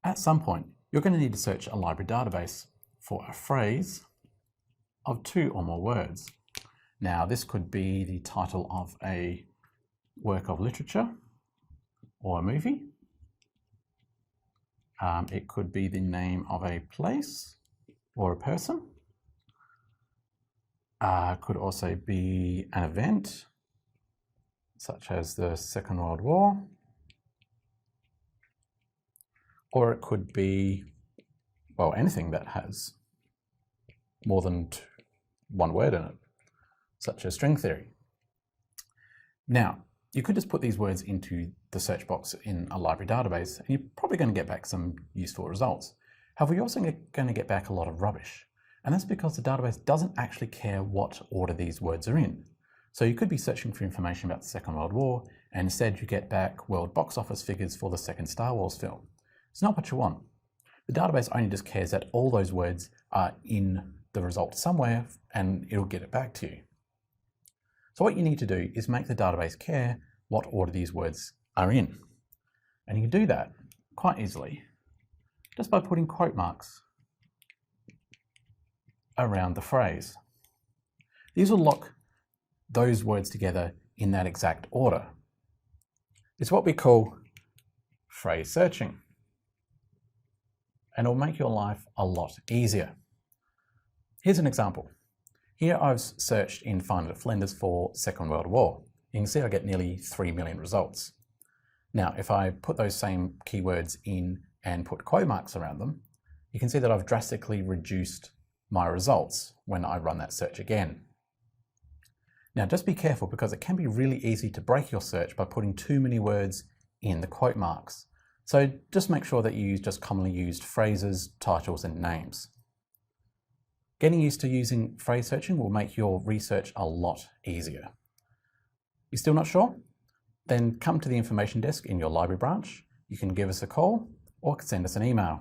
At some point, you're going to need to search a library database for a phrase of 2 or more words. Now, this could be the title of a work of literature or a movie. It could be the name of a place or a person. Could also be an event, such as the Second World War. Or it could be, well, anything that has more than 1 word in it, such as string theory. Now, you could just put these words into the search box in a library database, and you're probably going to get back some useful results. However, you're also going to get back a lot of rubbish, and that's because the database doesn't actually care what order these words are in. So you could be searching for information about the Second World War, and instead you get back world box office figures for the second Star Wars film. It's not what you want. The database only just cares that all those words are in the result somewhere, and it'll get it back to you. So what you need to do is make the database care what order these words are in. And you can do that quite easily just by putting quote marks around the phrase. These will lock those words together in that exact order. It's what we call phrase searching, and it'll make your life a lot easier. Here's an example. Here I've searched in Flinders for Second World War. You can see I get nearly 3 million results. Now, if I put those same keywords in and put quote marks around them, you can see that I've drastically reduced my results when I run that search again. Now, just be careful, because it can be really easy to break your search by putting too many words in the quote marks. So just make sure that you use just commonly used phrases, titles, and names. Getting used to using phrase searching will make your research a lot easier. You're still not sure? Then come to the information desk in your library branch. You can give us a call or send us an email.